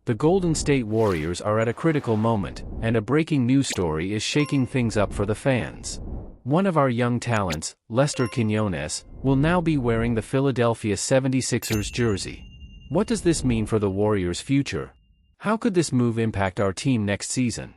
The Golden State Warriors are at a critical moment, and a breaking news story is shaking things up for the fans. One of our young talents, Lester Quinones, will now be wearing the Philadelphia 76ers jersey. What does this mean for the Warriors' future? How could this move impact our team next season?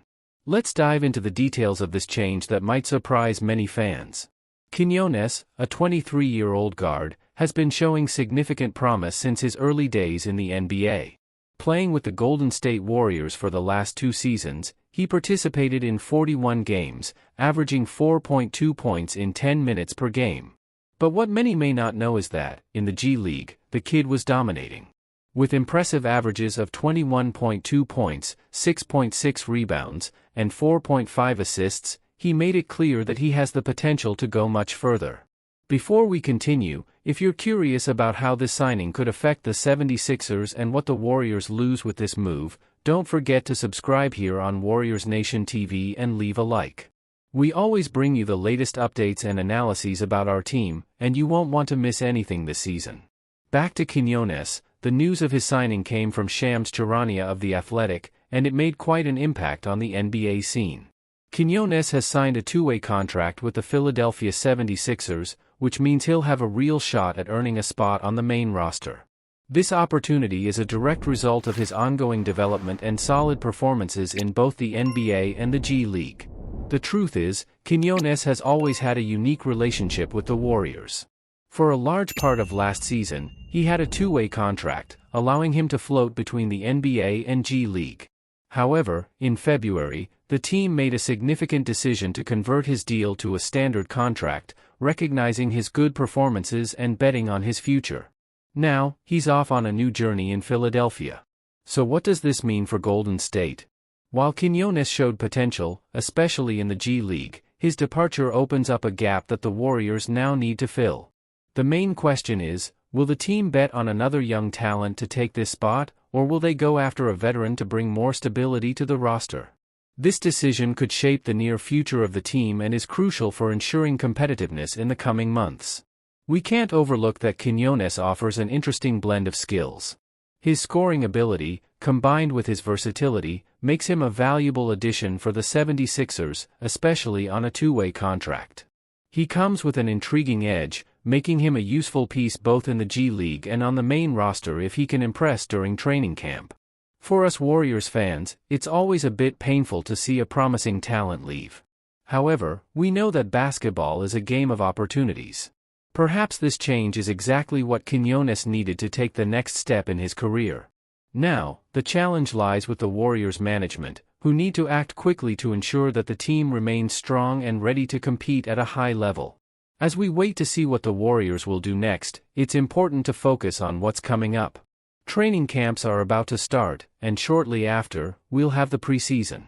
Let's dive into the details of this change that might surprise many fans. Quinones, a 23-year-old guard, has been showing significant promise since his early days in the NBA. Playing with the Golden State Warriors for the last 2 seasons, he participated in 41 games, averaging 4.2 points in 10 minutes per game. But what many may not know is that, in the G League, the kid was dominating. With impressive averages of 21.2 points, 6.6 rebounds, and 4.5 assists, he made it clear that he has the potential to go much further. Before we continue, if you're curious about how this signing could affect the 76ers and what the Warriors lose with this move, don't forget to subscribe here on Warriors Nation TV and leave a like. We always bring you the latest updates and analyses about our team, and you won't want to miss anything this season. Back to Quinones, the news of his signing came from Shams Charania of The Athletic, and it made quite an impact on the NBA scene. Quinones has signed a 2-way contract with the Philadelphia 76ers, which means he'll have a real shot at earning a spot on the main roster. This opportunity is a direct result of his ongoing development and solid performances in both the NBA and the G League. The truth is, Quinones has always had a unique relationship with the Warriors. For a large part of last season, he had a 2-way contract, allowing him to float between the NBA and G League. However, in February, the team made a significant decision to convert his deal to a standard contract, recognizing his good performances and betting on his future. Now, he's off on a new journey in Philadelphia. So what does this mean for Golden State? While Quinones showed potential, especially in the G League, his departure opens up a gap that the Warriors now need to fill. The main question is, will the team bet on another young talent to take this spot, or will they go after a veteran to bring more stability to the roster? This decision could shape the near future of the team and is crucial for ensuring competitiveness in the coming months. We can't overlook that Quinones offers an interesting blend of skills. His scoring ability, combined with his versatility, makes him a valuable addition for the 76ers, especially on a 2-way contract. He comes with an intriguing edge, making him a useful piece both in the G League and on the main roster if he can impress during training camp. For us Warriors fans, it's always a bit painful to see a promising talent leave. However, we know that basketball is a game of opportunities. Perhaps this change is exactly what Quinones needed to take the next step in his career. Now, the challenge lies with the Warriors management, who need to act quickly to ensure that the team remains strong and ready to compete at a high level. As we wait to see what the Warriors will do next, it's important to focus on what's coming up. Training camps are about to start, and shortly after, we'll have the preseason.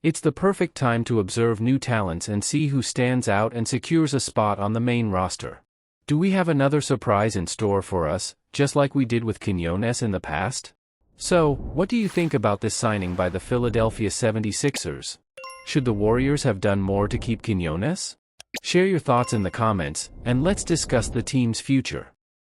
It's the perfect time to observe new talents and see who stands out and secures a spot on the main roster. Do we have another surprise in store for us, just like we did with Quinones in the past? So, what do you think about this signing by the Philadelphia 76ers? Should the Warriors have done more to keep Quinones? Share your thoughts in the comments, and let's discuss the team's future.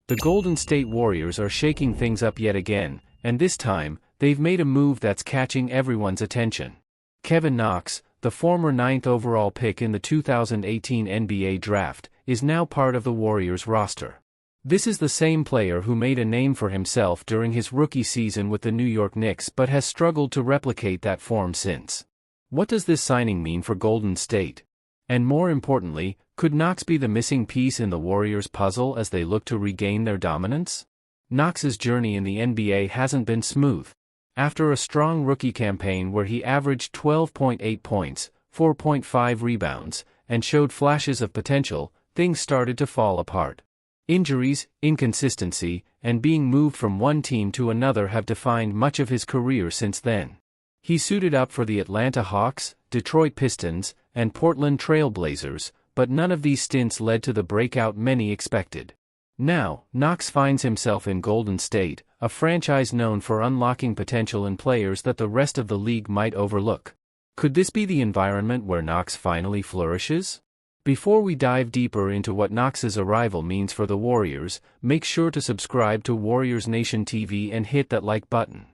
The Golden State Warriors are shaking things up yet again, and this time, they've made a move that's catching everyone's attention. Kevin Knox, the former 9th overall pick in the 2018 NBA Draft, is now part of the Warriors roster. This is the same player who made a name for himself during his rookie season with the New York Knicks but has struggled to replicate that form since. What does this signing mean for Golden State? And more importantly, could Knox be the missing piece in the Warriors' puzzle as they look to regain their dominance? Knox's journey in the NBA hasn't been smooth. After a strong rookie campaign where he averaged 12.8 points, 4.5 rebounds, and showed flashes of potential, things started to fall apart. Injuries, inconsistency, and being moved from one team to another have defined much of his career since then. He suited up for the Atlanta Hawks, Detroit Pistons, and Portland Trail Blazers, but none of these stints led to the breakout many expected. Now, Knox finds himself in Golden State, a franchise known for unlocking potential in players that the rest of the league might overlook. Could this be the environment where Knox finally flourishes? Before we dive deeper into what Knox's arrival means for the Warriors, make sure to subscribe to Warriors Nation TV and hit that like button.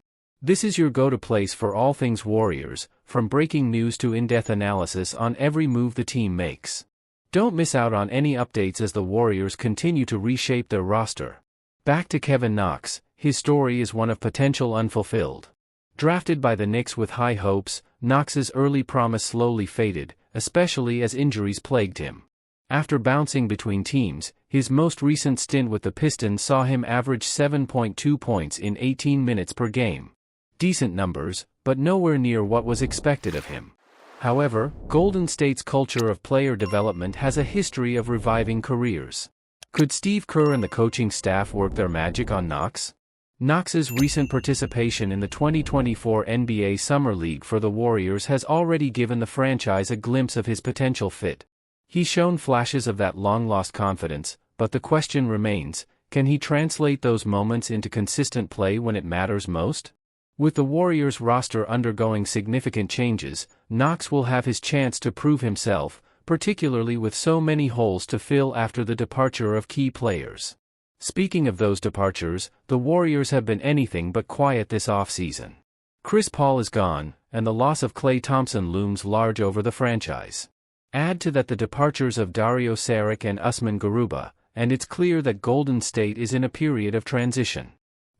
This is your go-to place for all things Warriors, from breaking news to in-depth analysis on every move the team makes. Don't miss out on any updates as the Warriors continue to reshape their roster. Back to Kevin Knox, his story is one of potential unfulfilled. Drafted by the Knicks with high hopes, Knox's early promise slowly faded, especially as injuries plagued him. After bouncing between teams, his most recent stint with the Pistons saw him average 7.2 points in 18 minutes per game. Decent numbers, but nowhere near what was expected of him. However, Golden State's culture of player development has a history of reviving careers. Could Steve Kerr and the coaching staff work their magic on Knox? Knox's recent participation in the 2024 NBA Summer League for the Warriors has already given the franchise a glimpse of his potential fit. He's shown flashes of that long-lost confidence, but the question remains, can he translate those moments into consistent play when it matters most? With the Warriors roster undergoing significant changes, Knox will have his chance to prove himself, particularly with so many holes to fill after the departure of key players. Speaking of those departures, the Warriors have been anything but quiet this offseason. Chris Paul is gone, and the loss of Klay Thompson looms large over the franchise. Add to that the departures of Dario Saric and Usman Garuba, and it's clear that Golden State is in a period of transition.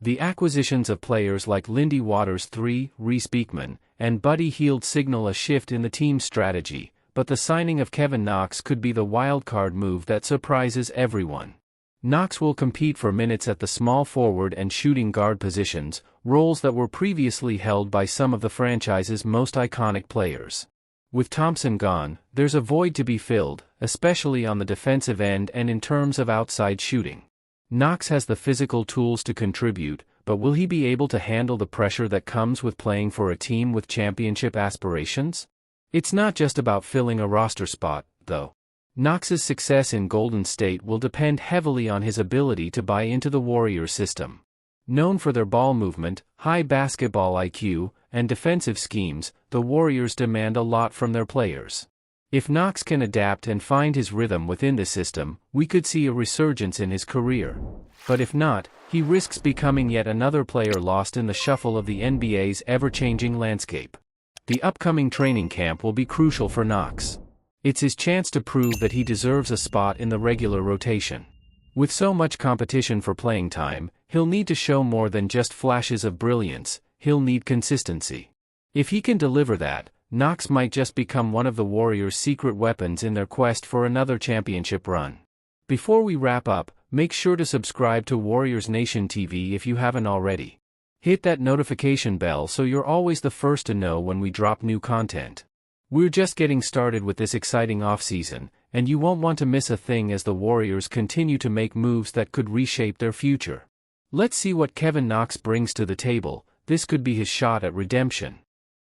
The acquisitions of players like Lindy Waters III, Reese Beekman, and Buddy Hield signal a shift in the team's strategy, but the signing of Kevin Knox could be the wildcard move that surprises everyone. Knox will compete for minutes at the small forward and shooting guard positions, roles that were previously held by some of the franchise's most iconic players. With Thompson gone, there's a void to be filled, especially on the defensive end and in terms of outside shooting. Knox has the physical tools to contribute, but will he be able to handle the pressure that comes with playing for a team with championship aspirations? It's not just about filling a roster spot, though. Knox's success in Golden State will depend heavily on his ability to buy into the Warriors system. Known for their ball movement, high basketball IQ, and defensive schemes, the Warriors demand a lot from their players. If Knox can adapt and find his rhythm within the system, we could see a resurgence in his career. But if not, he risks becoming yet another player lost in the shuffle of the NBA's ever-changing landscape. The upcoming training camp will be crucial for Knox. It's his chance to prove that he deserves a spot in the regular rotation. With so much competition for playing time, he'll need to show more than just flashes of brilliance, he'll need consistency. If he can deliver that, Knox might just become one of the Warriors' secret weapons in their quest for another championship run. Before we wrap up, make sure to subscribe to Warriors Nation TV if you haven't already. Hit that notification bell so you're always the first to know when we drop new content. We're just getting started with this exciting offseason, and you won't want to miss a thing as the Warriors continue to make moves that could reshape their future. Let's see what Kevin Knox brings to the table. This could be his shot at redemption.